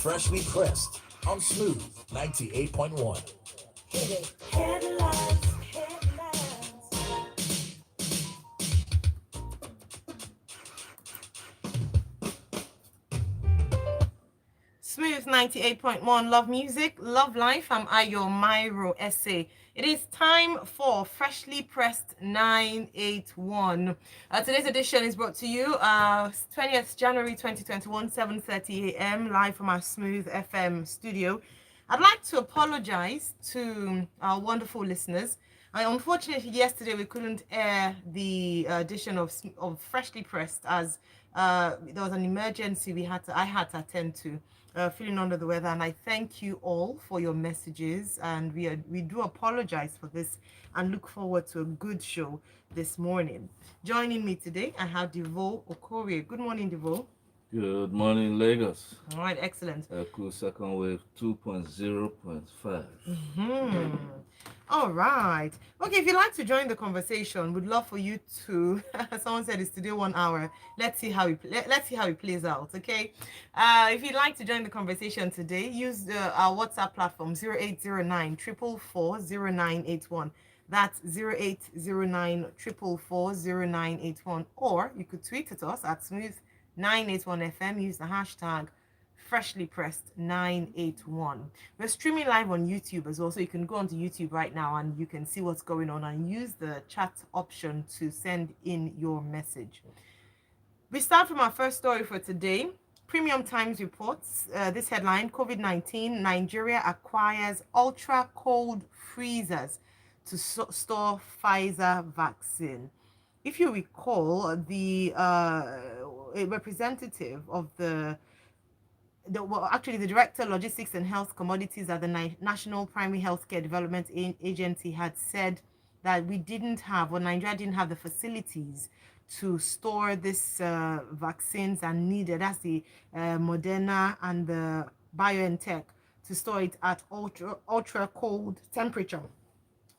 Freshly Pressed on Smooth 98.1. Headlines. Smooth 98.1, love music, love life. I'm Ayo Myro Essay. It is time for Freshly Pressed 981. Today's edition is brought to you 20th January 2021, 7:30 a.m. live from our Smooth FM studio. I'd like to apologize to our wonderful listeners. Unfortunately, yesterday we couldn't air the edition of Freshly Pressed as there was an emergency I had to attend to. Feeling under the weather, and I thank you all for your messages, and we do apologize for this and look forward to a good show this morning. Joining me today, I have Devo Okorie. Good morning, Devo. Good morning, Lagos. All right, excellent. Cool second wave 2.0.5. Hmm. All right. Okay, if you'd like to join the conversation, we'd love for you to. Someone said it's today 1 hour. Let's see how it plays out. Okay. If you'd like to join the conversation today, use our WhatsApp platform 0809 444 0981. That's 0809 444 0981. Or you could tweet at us at smooth981fm. Use the hashtag Freshly Pressed 981. We're streaming live on YouTube as well, so you can go onto YouTube right now and you can see what's going on and use the chat option to send in your message. We start from our first story for today. Premium Times reports this headline: COVID-19, Nigeria acquires ultra cold freezers to store Pfizer vaccine. If you recall, the a representative of actually the director logistics and health commodities at the National Primary Healthcare Development Agency had said that Nigeria didn't have the facilities to store this vaccines and needed, that's the Moderna and the BioNTech, to store it at ultra cold temperature.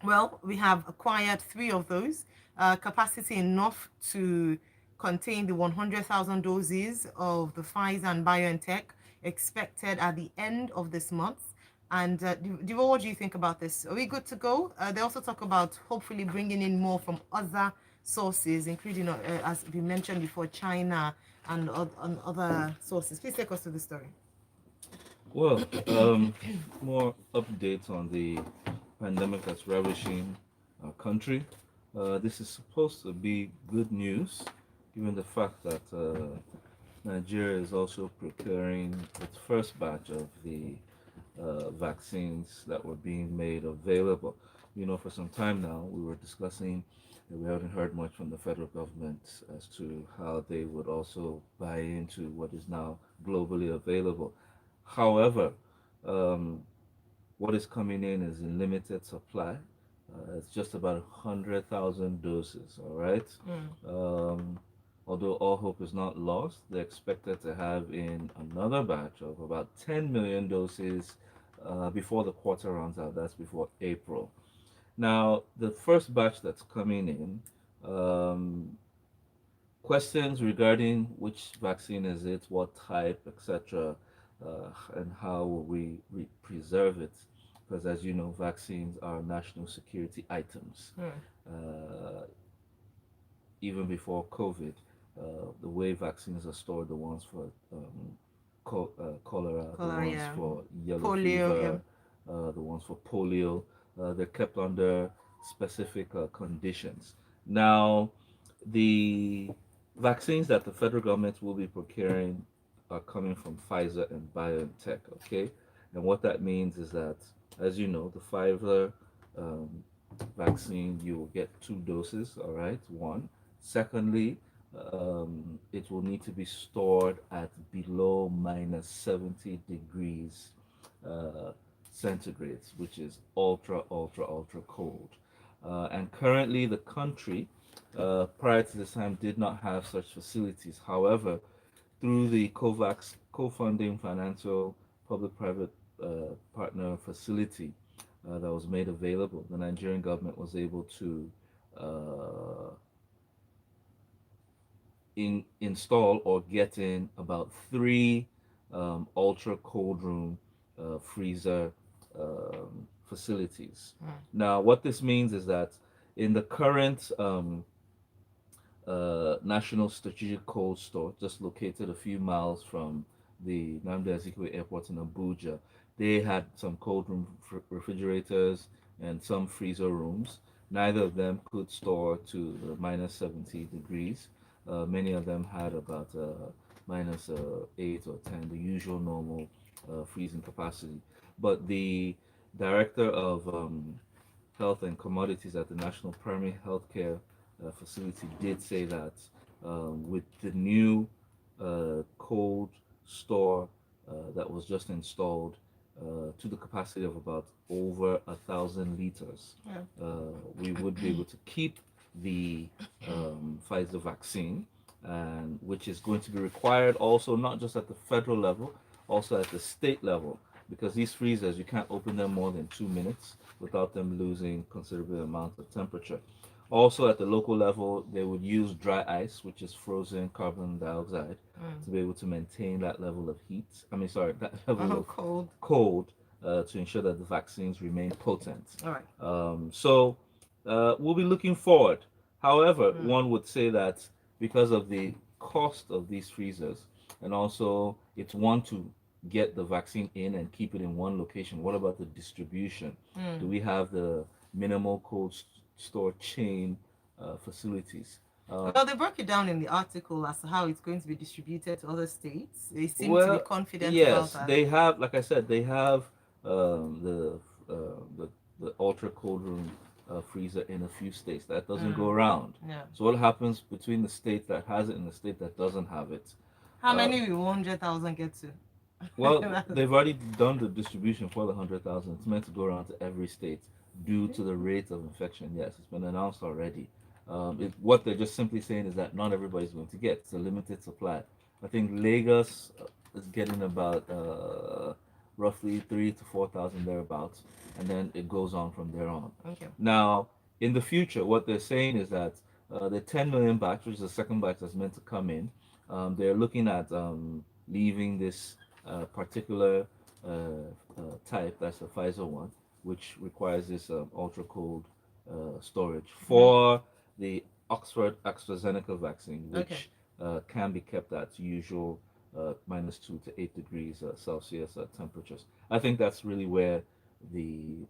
Well, we have acquired 3 of those, capacity enough to contain the 100,000 doses of the Pfizer and BioNTech expected at the end of this month. And Divo, what do you think about this? Are we good to go? They also talk about hopefully bringing in more from other sources, including, as we mentioned before, China and other sources. Please take us to the story. Well, more updates on the pandemic that's ravaging our country. This is supposed to be good news, given the fact that Nigeria is also procuring its first batch of the vaccines that were being made available. For some time now, we were discussing that we haven't heard much from the federal government as to how they would also buy into what is now globally available. However, um, what is coming in is in limited supply. It's just about 100,000 doses, all right? Although all hope is not lost, they're expected to have in another batch of about 10 million doses before the quarter runs out. That's before April. Now, the first batch that's coming in, questions regarding which vaccine is it, what type, etc., and how will we preserve it? Because as you know, vaccines are national security items. Uh, Even before COVID, the way vaccines are stored, the ones for cholera, the ones Yeah. for yellow Polio, yeah. fever, the ones for polio, they're kept under specific conditions. Now, the vaccines that the federal government will be procuring are coming from Pfizer and BioNTech, okay? And what that means is that, as you know, the Pfizer um, vaccine, you will get 2 doses, all right? One. Secondly, it will need to be stored at below minus 70 degrees uh, centigrades, which is ultra, ultra, ultra cold. And currently, the country, prior to this time, did not have such facilities. However, through the COVAX co-funding financial public-private partner facility that was made available, the Nigerian government was able to uh, install or get in about 3 ultra cold room freezer facilities. Now, what this means is that in the current National Strategic Cold Store, just located a few miles from the Nnamdi Azikiwe Airport in Abuja. They had some cold room refrigerators and some freezer rooms. Neither of them could store to minus 70 degrees. Many of them had about minus 8 or 10, the usual normal freezing capacity. But the director of health and commodities at the National Primary Healthcare facility did say that with the new cold store that was just installed to the capacity of about over 1,000 liters, we would be able to keep the Pfizer vaccine, and which is going to be required also not just at the federal level, also at the state level, because these freezers you can't open them more than 2 minutes without them losing considerable amount of temperature. Also, at the local level, they would use dry ice, which is frozen carbon dioxide, to be able to maintain that level of heat. I mean, sorry, that level of cold to ensure that the vaccines remain potent. All right. We'll be looking forward. However, one would say that because of the cost of these freezers, and also it's one to get the vaccine in and keep it in one location. What about the distribution? Do we have the minimal cold store chain facilities? Well, they broke it down in the article as to how it's going to be distributed to other states. They seem to Well, be confident yes, about that. they have. Like I said, they have the ultra cold room freezer in a few states. That doesn't go around. Yeah. So what happens between the state that has it and the state that doesn't have it? How many will 100,000 get to? Well, they've already done the distribution for the 100,000. It's meant to go around to every state due to the rate of infection. Yes, it's been announced already. What they're just simply saying is that not everybody's going to get. It's a limited supply. I think Lagos is getting about roughly 3 to 4,000 thereabouts, and then it goes on from there on. Okay. Now, in the future, what they're saying is that the 10 million batch, which is the second batch that's meant to come in, they're looking at leaving this particular type, that's the Pfizer one, which requires this ultra cold storage for the Oxford AstraZeneca vaccine, which can be kept at usual minus 2 to 8 degrees Celsius temperatures. I think that's really where the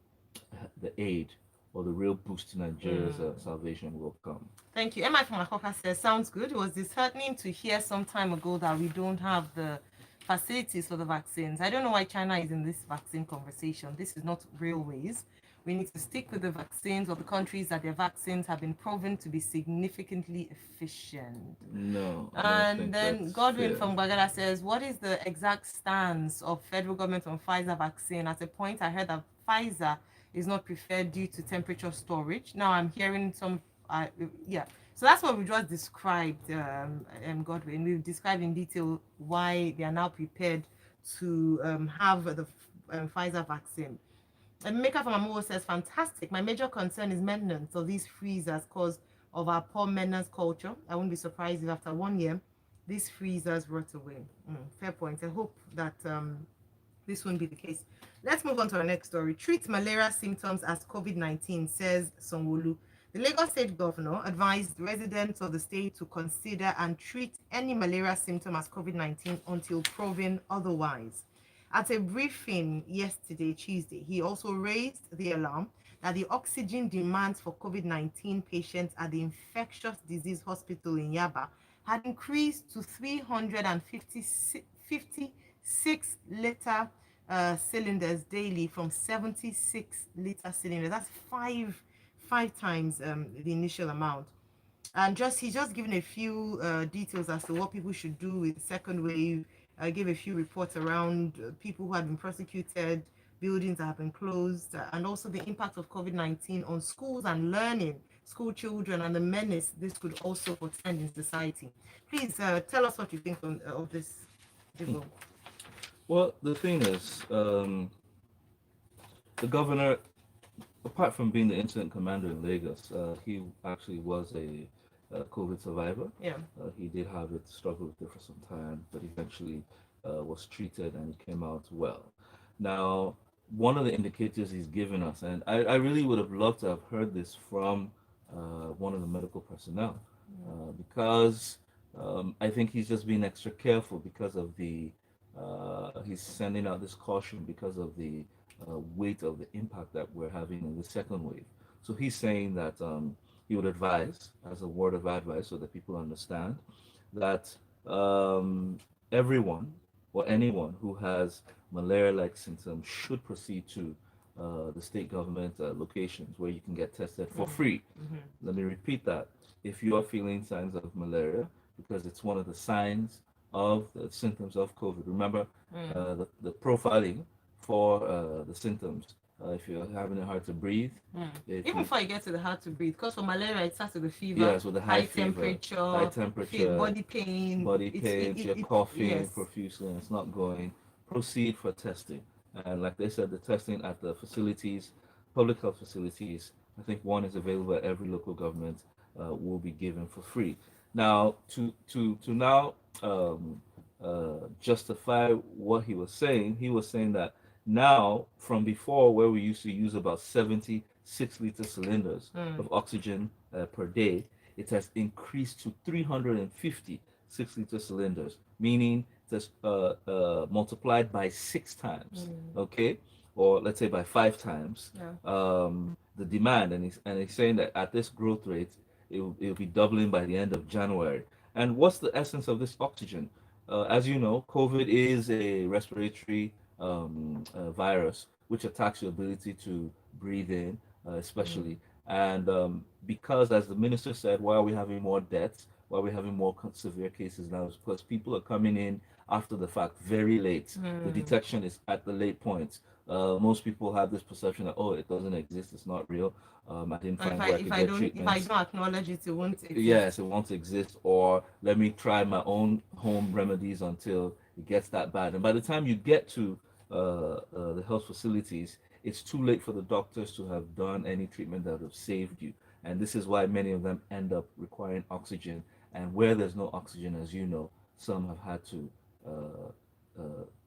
aid or the real boost to Nigeria's salvation will come. Thank you. Emma from Akoka says, sounds good. It was disheartening to hear some time ago that we don't have the facilities for the vaccines. I don't know why China is in this vaccine conversation. This is not railways. We need to stick with the vaccines of the countries that their vaccines have been proven to be significantly efficient. No. And then Godwin from Bagada says, what is the exact stance of federal government on Pfizer vaccine? At a point, I heard that Pfizer is not preferred due to temperature storage. Now I'm hearing some, So that's what we just described, Godwin. We've described in detail why they are now prepared to have the Pfizer vaccine. And Maker from Amuwo says, fantastic. My major concern is maintenance of these freezers because of our poor maintenance culture. I won't be surprised if after 1 year, these freezers rot away. Fair point. I hope that this won't be the case. Let's move on to our next story. Treat malaria symptoms as COVID-19, says Sanwo-Olu. The Lagos State Governor advised residents of the state to consider and treat any malaria symptom as COVID-19 until proven otherwise. At a briefing yesterday, Tuesday, he also raised the alarm that the oxygen demands for COVID-19 patients at the infectious disease hospital in Yaba had increased to 356 liter cylinders daily from 76 liter cylinders. That's five times the initial amount. And he's just given a few details as to what people should do with the second wave. Gave a few reports around people who have been prosecuted, buildings that have been closed, and also the impact of COVID-19 on schools and learning, school children, and the menace this could also portend in society. Please tell us what you think of this. Well, the thing is, the governor, apart from being the incident commander in Lagos, he actually was a COVID survivor. Yeah. He did have it, struggled with it for some time, but eventually was treated and he came out well. Now, one of the indicators he's given us, and I really would have loved to have heard this from one of the medical personnel, because I think he's just being extra careful because of he's sending out this caution because of the weight of the impact that we're having in the second wave. So he's saying that he would advise, as a word of advice, so that people understand, that everyone or anyone who has malaria-like symptoms should proceed to the state government locations where you can get tested for free. Let me repeat that. If you are feeling signs of malaria, because it's one of the signs of the symptoms of COVID, remember the profiling for the symptoms. If you're having it hard to breathe, even before you get to the hard to breathe, because for malaria it starts with the fever, yes, with the high fever, high temperature, temperature, body pain, you're coughing yes. profusely and it's not going, proceed for testing. And like they said, the testing at the facilities, public health facilities, I think one is available at every local government, will be given for free. Now, to now justify what he was saying that now, from before where we used to use about 70 6-liter cylinders of oxygen per day, it has increased to 350 6-liter cylinders, meaning it has multiplied by 6 times, okay, or let's say by 5 times the demand. And he's saying that at this growth rate, it'll be doubling by the end of January. And what's the essence of this oxygen? As you know, COVID is a respiratory virus which attacks your ability to breathe in, especially. And because, as the minister said, why are we having more deaths? Why are we having more severe cases now? Is because people are coming in after the fact, very late. The detection is at the late points. Most people have this perception that, oh, it doesn't exist, it's not real. I didn't find where I could get treatment. If I don't acknowledge it, it won't exist. Yes, it won't exist. Or let me try my own home remedies until it gets that bad. And by the time you get to the health facilities, it's too late for the doctors to have done any treatment that would have saved you. And this is why many of them end up requiring oxygen. And where there's no oxygen, as you know, some have had to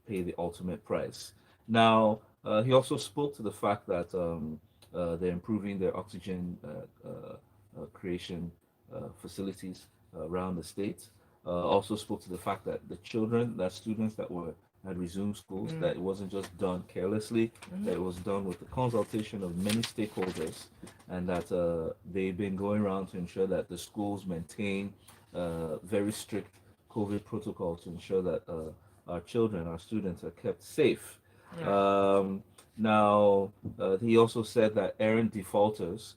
pay the ultimate price. Now, he also spoke to the fact that they're improving their oxygen creation facilities around the state. Also spoke to the fact that the students that had resumed schools, that it wasn't just done carelessly, that it was done with the consultation of many stakeholders, and that they've been going around to ensure that the schools maintain very strict COVID protocol to ensure that our children, our students, are kept safe. Now, he also said that errant defaulters,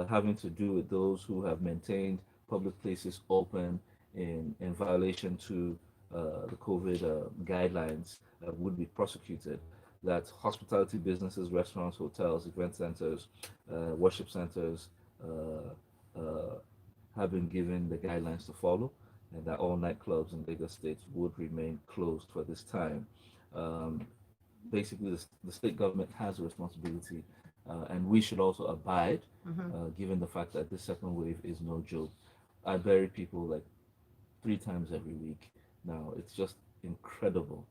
having to do with those who have maintained public places open in violation to the COVID guidelines, would be prosecuted. That hospitality businesses, restaurants, hotels, event centers, worship centers have been given the guidelines to follow, and that all nightclubs in Lagos State would remain closed for this time. Basically, the state government has a responsibility, and we should also abide, given the fact that this second wave is no joke. I bury people like 3 times every week now. It's just incredible.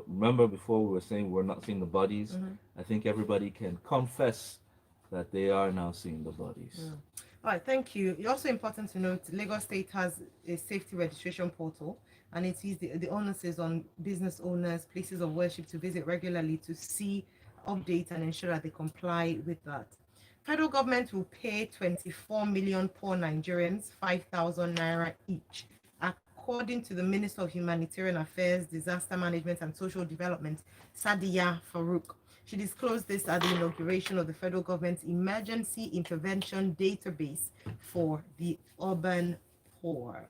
Remember before we were saying we're not seeing the bodies? I think everybody can confess that they are now seeing the bodies. All right, thank you. It's also important to note Lagos State has a safety registration portal, and it is the onus is on business owners, places of worship to visit regularly to see, update, and ensure that they comply with that. Federal government will pay 24 million poor Nigerians 5,000 naira each, according to the Minister of Humanitarian Affairs, Disaster Management and Social Development, Sadiya Farouk. She disclosed this at the inauguration of the federal government's emergency intervention database for the urban poor.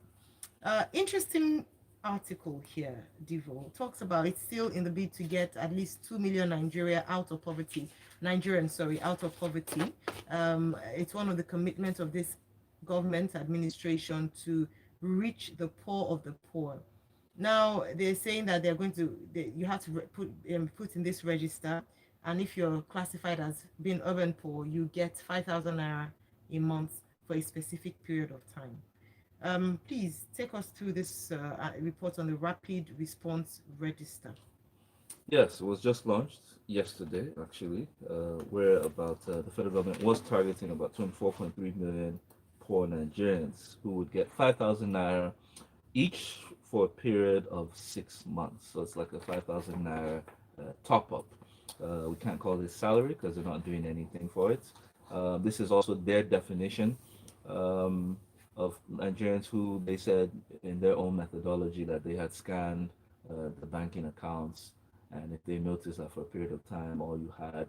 Interesting article here, Divo talks about it's still in the bid to get at least 2 million Nigerians out of poverty. It's one of the commitments of this government administration to reach the poor of the poor. Now they're saying that they're going to you have to put in this register, and if you're classified as being urban poor, you get 5,000 naira a month for a specific period of time. Please take us through this report on the Rapid Response Register. Yes, it was just launched yesterday, actually, where about the federal government was targeting about 24.3 million poor Nigerians who would get 5,000 naira each for a period of 6 months. So it's like a 5,000 naira top up. We can't call this salary because they're not doing anything for it. This is also their definition um, of Nigerians who they said in their own methodology that they had scanned the banking accounts, and if they noticed that for a period of time all you had,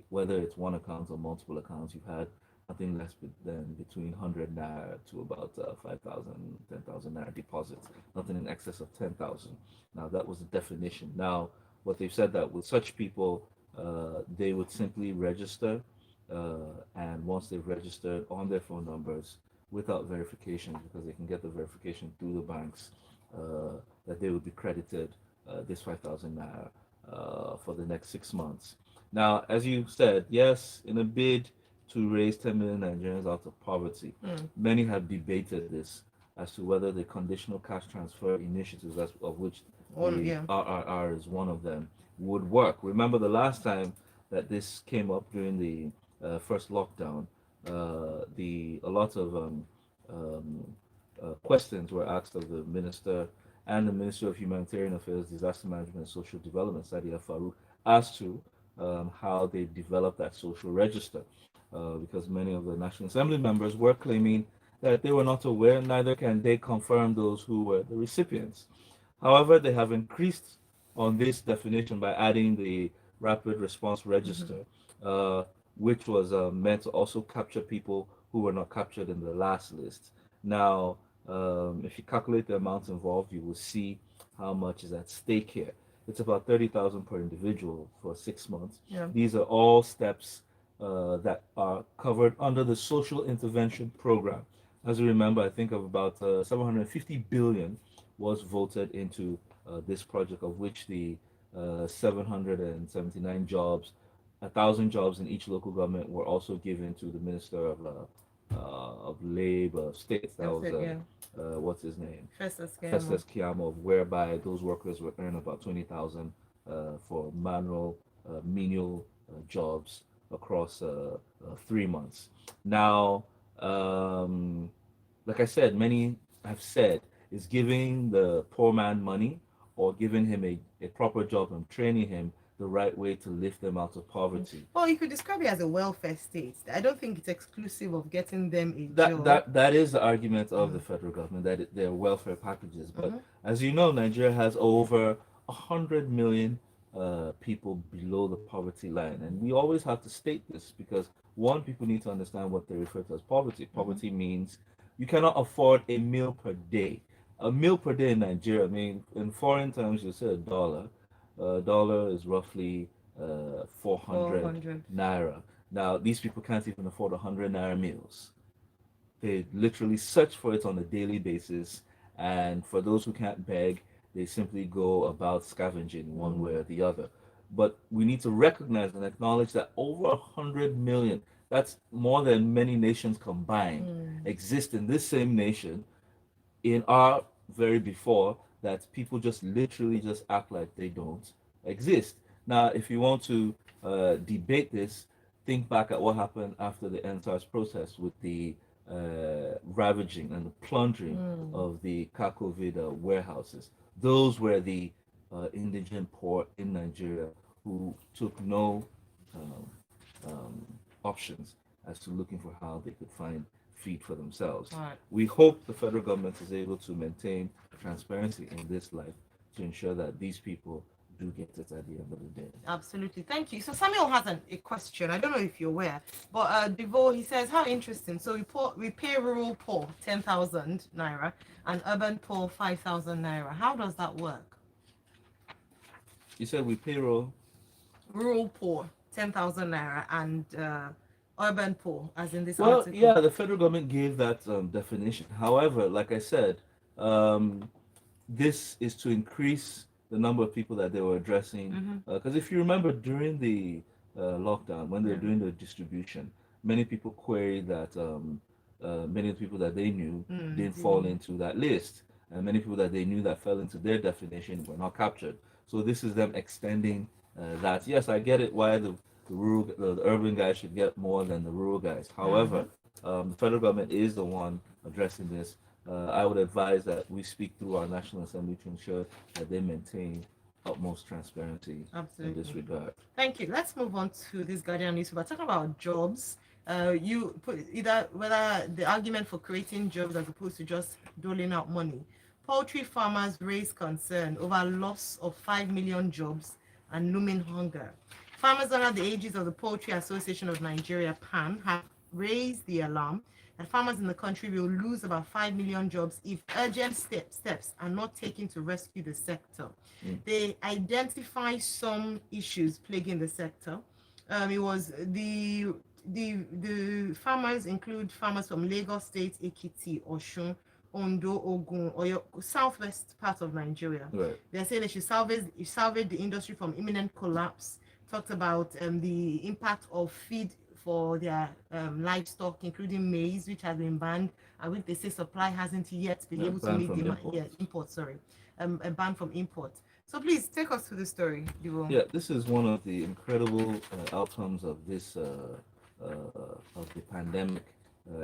whether it's one account or multiple accounts, you had nothing less than between 100 naira to about 5,000, 10,000 naira deposits, nothing in excess of 10,000. Now, that was the definition. Now, what they've said that with such people, they would simply register, and once they've registered on their phone numbers without verification, because they can get the verification through the banks, that they would be credited this 5,000 naira for the next 6 months. Now, as you said, yes, in a bid to raise 10 million Nigerians out of poverty, many have debated this as to whether the conditional cash transfer initiatives, of which the RRR is one of them, would work. Remember the last time that this came up during the first lockdown, a lot of um, questions were asked of the minister and the Minister of Humanitarian Affairs, Disaster Management and Social Development, Sadia Farouk, as to how they developed that social register, because many of the National Assembly members were claiming that they were not aware, neither can they confirm those who were the recipients. However, they have increased on this definition by adding the rapid response register, which was meant to also capture people who were not captured in the last list. Now, if you calculate the amounts involved, you will see how much is at stake here. It's about 30,000 per individual for 6 months. Yeah. These are all steps that are covered under the social intervention program. As you remember, I think of about 750 billion was voted into this project, of which the 779 jobs, 1,000 jobs in each local government were also given to the Minister of Labor States. That was what's his name? Festus Kiamo, whereby those workers would earn about 20,000 for menial jobs across 3 months. Now, like I said, many have said is giving the poor man money or giving him a proper job and training him the right way to lift them out of poverty. Well, you could describe it as a welfare state. I don't think it's exclusive of getting them a job. That is the argument of the federal government, that they're welfare packages. But as you know, Nigeria has over 100 million people below the poverty line. And we always have to state this because, one, people need to understand what they refer to as poverty. Poverty means you cannot afford a meal per day. A meal per day in Nigeria, I mean, in foreign terms, you say a dollar. A dollar is roughly 400 naira. Now, these people can't even afford 100 naira meals. They literally search for it on a daily basis. And for those who can't beg, they simply go about scavenging one way or the other. But we need to recognize and acknowledge that over 100 million, that's more than many nations combined, exist in this same nation in our very before, that people just literally just act like they don't exist. Now, if you want to debate this, think back at what happened after the NSARS protest with the ravaging and the plundering of the Kakovida warehouses. Those were the indigent poor in Nigeria who took no options as to looking for how they could find feed for themselves. Right. We hope the federal government is able to maintain transparency in this life to ensure that these people do get it at the end of the day. Absolutely. Thank you. So Samuel has a question. I don't know if you're aware, but Devo, he says, how interesting. So we pay rural poor 10,000 naira and urban poor 5,000 naira. How does that work? You said we pay rural poor 10,000 naira and urban poor, as in this article. Yeah, the federal government gave that definition. However, like I said, this is to increase the number of people that they were addressing. Because if you remember during the lockdown, when they were doing the distribution, many people queried that many of the people that they knew didn't Mm, fall into that list, and many people that they knew that fell into their definition were not captured. So this is them extending that. Yes, I get it why the urban guys should get more than the rural guys. However, the federal government is the one addressing this. I would advise that we speak through our National Assembly to ensure that they maintain utmost transparency in this absolutely. regard. Thank you. Let's move on to this Guardian newspaper. Talking about jobs, you put either whether the argument for creating jobs as opposed to just doling out money. Poultry farmers raise concern over loss of 5 million jobs and looming hunger. Farmers under the aegis of the Poultry Association of Nigeria (PAN) have raised the alarm that farmers in the country will lose about 5 million jobs if urgent steps are not taken to rescue the sector. They identify some issues plaguing the sector. It was the farmers include farmers from Lagos State, Ekiti, Osun, Ondo, Ogun, or your southwest part of Nigeria. Right. They're saying they should salvage the industry from imminent collapse. Talked about the impact of feed for their livestock, including maize, which has been banned, and which they say supply hasn't yet been able to Ban meet from demand. import. Yeah, import, sorry. A ban from import. So please take us through the story, Divo. Yeah, this is one of the incredible outcomes of this of the pandemic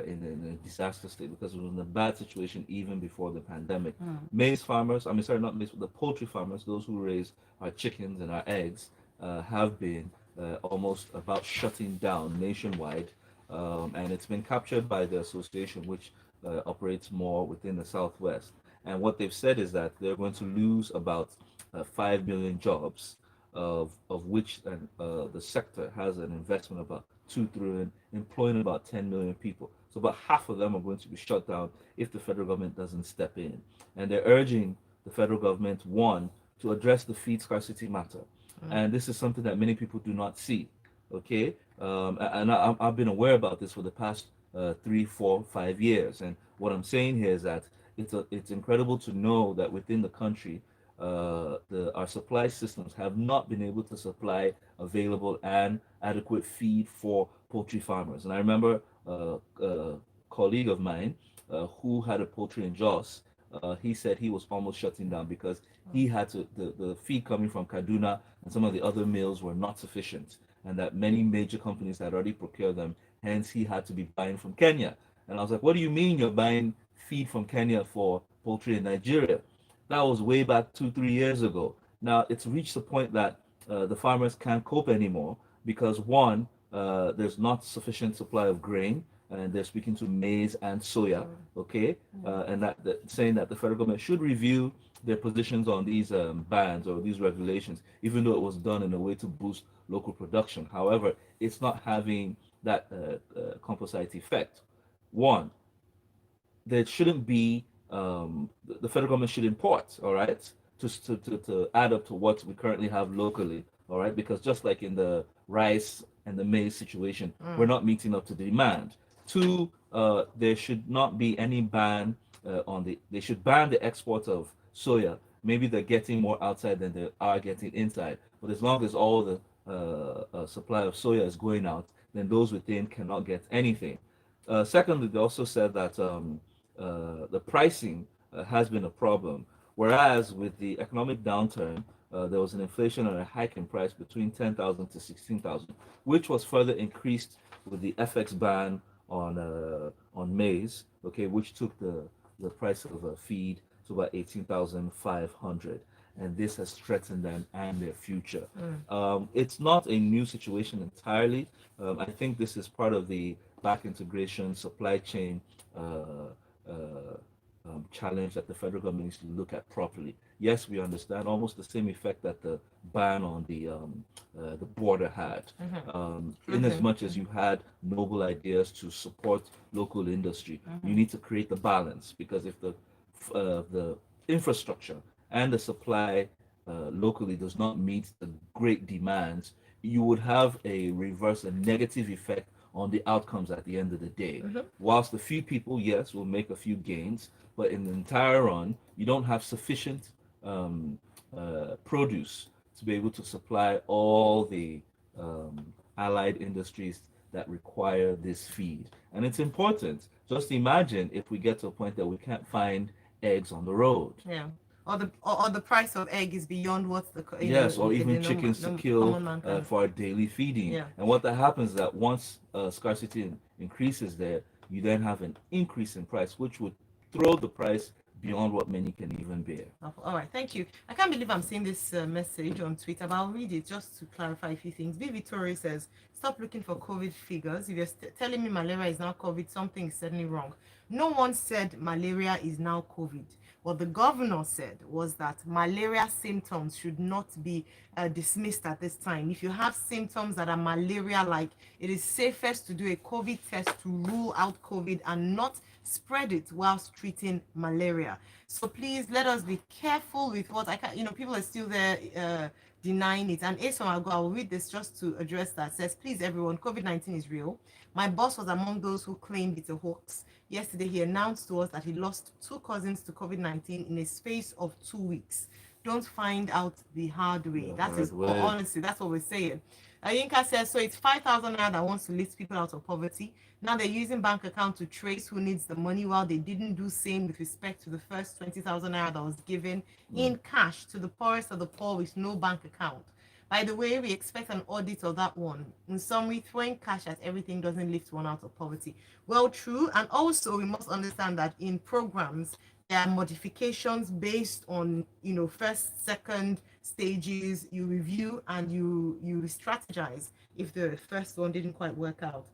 in a disaster state, because it was in a bad situation even before the pandemic. Maize farmers, I mean, sorry, not maize, but the poultry farmers, those who raise our chickens and our eggs, have been almost about shutting down nationwide, and it's been captured by the association, which operates more within the southwest. And what they've said is that they're going to lose about 5 million jobs, of which the sector has an investment of about 2 trillion, employing about 10 million people. So about half of them are going to be shut down if the federal government doesn't step in. And they're urging the federal government, one, to address the feed scarcity matter. And this is something that many people do not see. Okay, and I've been aware about this for the past 3, 4, 5 years. And what I'm saying here is that it's incredible to know that within the country, our supply systems have not been able to supply available and adequate feed for poultry farmers. And I remember a colleague of mine who had a poultry in Jos. He said he was almost shutting down because he had to the feed coming from Kaduna and some of the other mills were not sufficient, and that many major companies had already procured them. Hence, he had to be buying from Kenya. And I was like, "What do you mean you're buying feed from Kenya for poultry in Nigeria?" That was way back 2, 3 years ago. Now it's reached the point that the farmers can't cope anymore because one, there's not sufficient supply of grain, and they're speaking to maize and soya, okay, and that saying that the federal government should review their positions on these bans or these regulations, even though it was done in a way to boost local production. However, it's not having that composite effect. One, there shouldn't be the federal government should import, all right, to add up to what we currently have locally, all right, because just like in the rice and the maize situation, we're not meeting up to the demand. Two, there should not be any ban they should ban the export of soya. Maybe they're getting more outside than they are getting inside, but as long as all the supply of soya is going out, then those within cannot get anything. Secondly, they also said that the pricing has been a problem, whereas with the economic downturn, there was an inflation and a hike in price between 10,000 to 16,000, which was further increased with the FX ban on maize, okay, which took the price of feed to about 18,500, and this has threatened them and their future. It's not a new situation entirely. I think this is part of the back integration supply chain challenge that the federal government needs to look at properly. Yes, we understand almost the same effect that the ban on the border had. In as much as you had noble ideas to support local industry, you need to create the balance, because if the infrastructure and the supply locally does not meet the great demands, you would have a reverse, a negative effect on the outcomes at the end of the day. Whilst a few people, yes, will make a few gains, but in the entire run, you don't have sufficient produce to be able to supply all the allied industries that require this feed. And it's important. Just imagine if we get to a point that we can't find eggs on the road. Yeah. Or the price of egg is beyond what Yes, or even the chickens to common kill man can. for our daily feeding. Yeah. And what that happens is that once scarcity increases there, you then have an increase in price, which would throw the price beyond what many can even bear. All right, thank you. I can't believe I'm seeing this message on Twitter, but I'll read it just to clarify a few things. B. Victoria says, stop looking for COVID figures. If you're telling me malaria is now COVID, something is certainly wrong. No one said malaria is now COVID. What the governor said was that malaria symptoms should not be dismissed at this time. If you have symptoms that are malaria-like, it is safest to do a COVID test to rule out COVID and not spread it whilst treating malaria. So please let us be careful with what people are still there denying it. And Ason, I'll read this just to address that. It says, please everyone, COVID-19 is real. My boss was among those who claimed it's a hoax. Yesterday, he announced to us that he lost 2 cousins to COVID-19 in a space of 2 weeks. Don't find out the hard way. Honestly, that's what we're saying. Yinka says, so it's 5,000 naira that wants to lift people out of poverty. Now they're using bank account to trace who needs the money, while they didn't do same with respect to the first 20,000 naira that was given in cash to the poorest of the poor with no bank account. By the way, we expect an audit of that one. In summary, throwing cash at everything doesn't lift one out of poverty. Well, true. And also, we must understand that in programs, there are modifications based on, first, second stages. You review and you strategize if the first one didn't quite work out.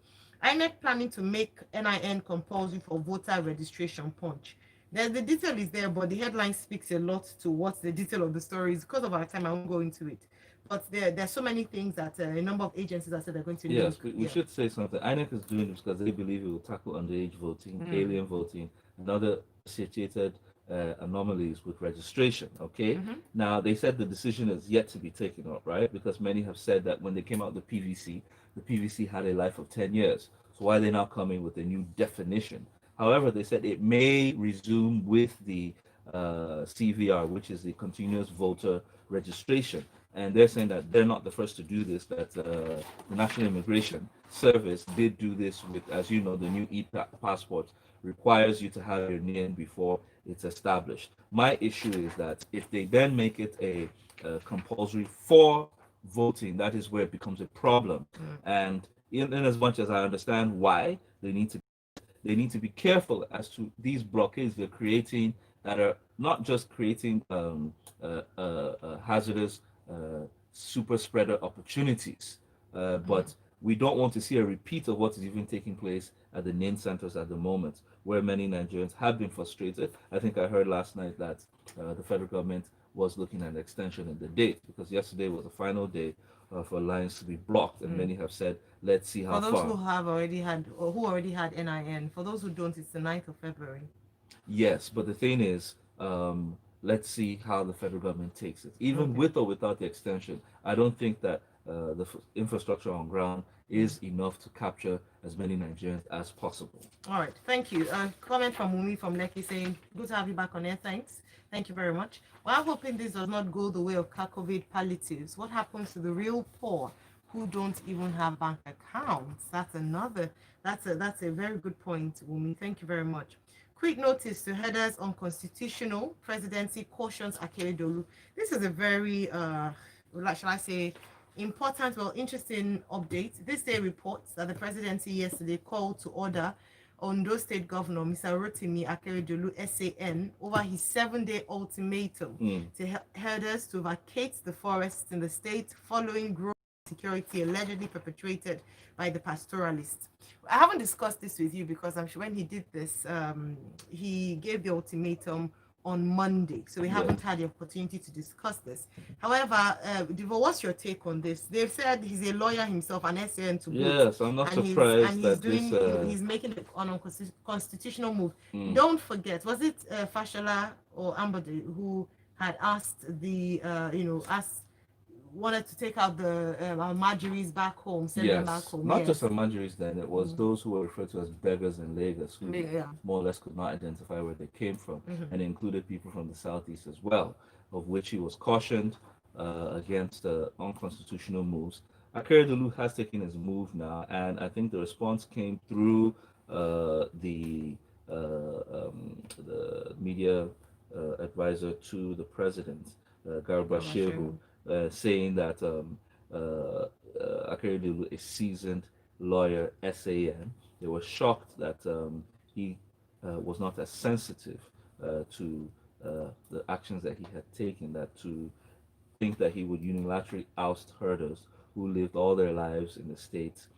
INEC planning to make NIN compulsory for voter registration punch. The detail is there, but the headline speaks a lot to what the detail of the story is. Because of our time, I won't go into it. But there's so many things that a number of agencies have said they're going to do. Yes, we should say something. INEC is doing this because they believe it will tackle underage voting, alien voting, and other associated anomalies with registration. Okay. Now they said the decision is yet to be taken up, right? Because many have said that when they came out with the PVC had a life of 10 years. So why are they now coming with a new definition? However, they said it may resume with the CVR, which is the continuous voter registration. And they're saying that they're not the first to do this, that the National Immigration Service did do this with, as you know, the new e-passport requires you to have your NIN before it's established. My issue is that if they then make it a compulsory for voting, that is where it becomes a problem. And in as much as I understand why they need to be careful as to these blockades they're creating that are not just creating hazardous super spreader opportunities, but we don't want to see a repeat of what is even taking place at the NIN centers at the moment, where many Nigerians have been frustrated. I think I heard last night that the federal government was looking at an extension in the date, because yesterday was the final day for lines to be blocked, and many have said, let's see how far. For those who have already had, or who already had NIN, for those who don't, it's the 9th of February. Yes, but the thing is, let's see how the federal government takes it. Even with or without the extension, I don't think that the infrastructure on ground is enough to capture as many Nigerians as possible. All right, thank you. Comment from Mumi from Lekki saying, good to have you back on air, thanks. Thank you very much. Well, I'm hoping this does not go the way of COVID palliatives. What happens to the real poor who don't even have bank accounts? That's a very good point, Wumi. Thank you very much. Quick notice to headers on constitutional presidency cautions Akeredolu. This is a very, shall I say, important, interesting update. This day reports that the presidency yesterday called to order Ondo State Governor Mr. Rotimi Akeredolu SAN over his 7-day ultimatum to herders to vacate the forests in the state following growing security allegedly perpetrated by the pastoralists. I haven't discussed this with you because I'm sure when he did this, he gave the ultimatum on Monday, so we haven't had the opportunity to discuss this. However, Divo, what's your take on this? They've said he's a lawyer himself, an SAN to boot. Yes, I'm not surprised that he's making an unconstitutional move. Don't forget, was it Fashola or Ambode who had asked wanted to take out the Almajiris back home, send them back home? Not just Almajiris then, it was those who were referred to as beggars in Lagos, who more or less could not identify where they came from, and included people from the southeast as well, of which he was cautioned against unconstitutional moves. Akeredolu has taken his move now, and I think the response came through the media advisor to the president, Garba Shehu, saying that Akeredolu, a seasoned lawyer, SAN, they were shocked that he was not as sensitive to the actions that he had taken, that to think that he would unilaterally oust herders who lived all their lives in the States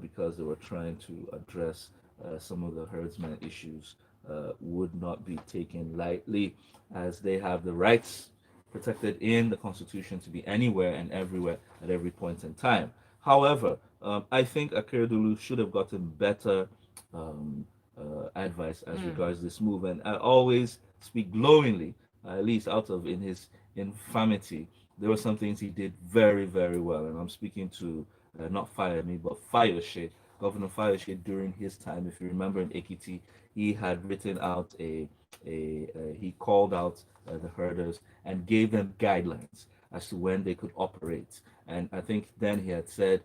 because they were trying to address some of the herdsmen issues would not be taken lightly, as they have the rights protected in the Constitution to be anywhere and everywhere at every point in time. However, I think Akeredolu should have gotten better advice as regards this move, and I always speak glowingly, at least out of in his infirmity. There were some things he did very, very well, and I'm speaking to not Fire-Me, but Fayose, Governor Fayose during his time. If you remember in Ekiti, he had written out he called out the herders and gave them guidelines as to when they could operate. And I think then he had said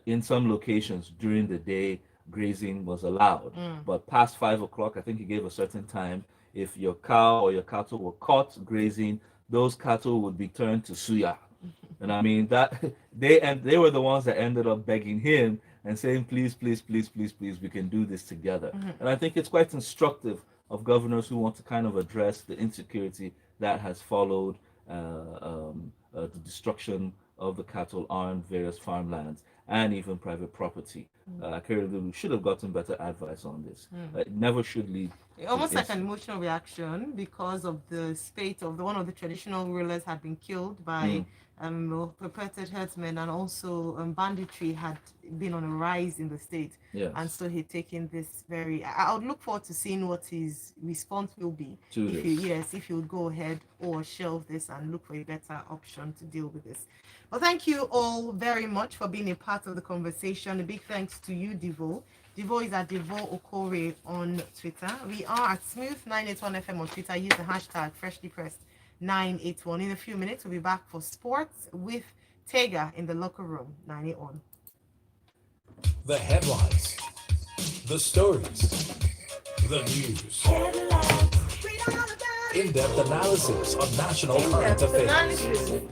in some locations during the day grazing was allowed, but past 5 o'clock, I think he gave a certain time. If your cow or your cattle were caught grazing, those cattle would be turned to suya. And I mean that they were the ones that ended up begging him and saying, please, please, please, please, please, we can do this together. And I think it's quite instructive of governors who want to kind of address the insecurity that has followed the destruction of the cattle on various farmlands and even private property. Akeredolu should have gotten better advice on this. It never should lead. Almost like an emotional reaction because of the spate of one of the traditional rulers had been killed by purported herdsmen, and also banditry had been on a rise in the state. Yes. And so he'd taken this I would look forward to seeing what his response will be. If he would go ahead or shelve this and look for a better option to deal with this. Well, thank you all very much for being a part of the conversation. A big thanks to you, Devo. Devo is at Devo Okore on Twitter. We are at Smooth981 FM on Twitter. Use the hashtag FreshlyPressed981. In a few minutes, we'll be back for sports with Tega in the locker room. 981. The headlines, the stories, the news. In-depth analysis of national current affairs.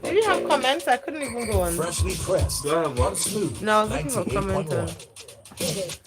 Did you have comments? I couldn't even go on. Freshly pressed Do I have one? on Smooth No, I was looking for comments. 98.1.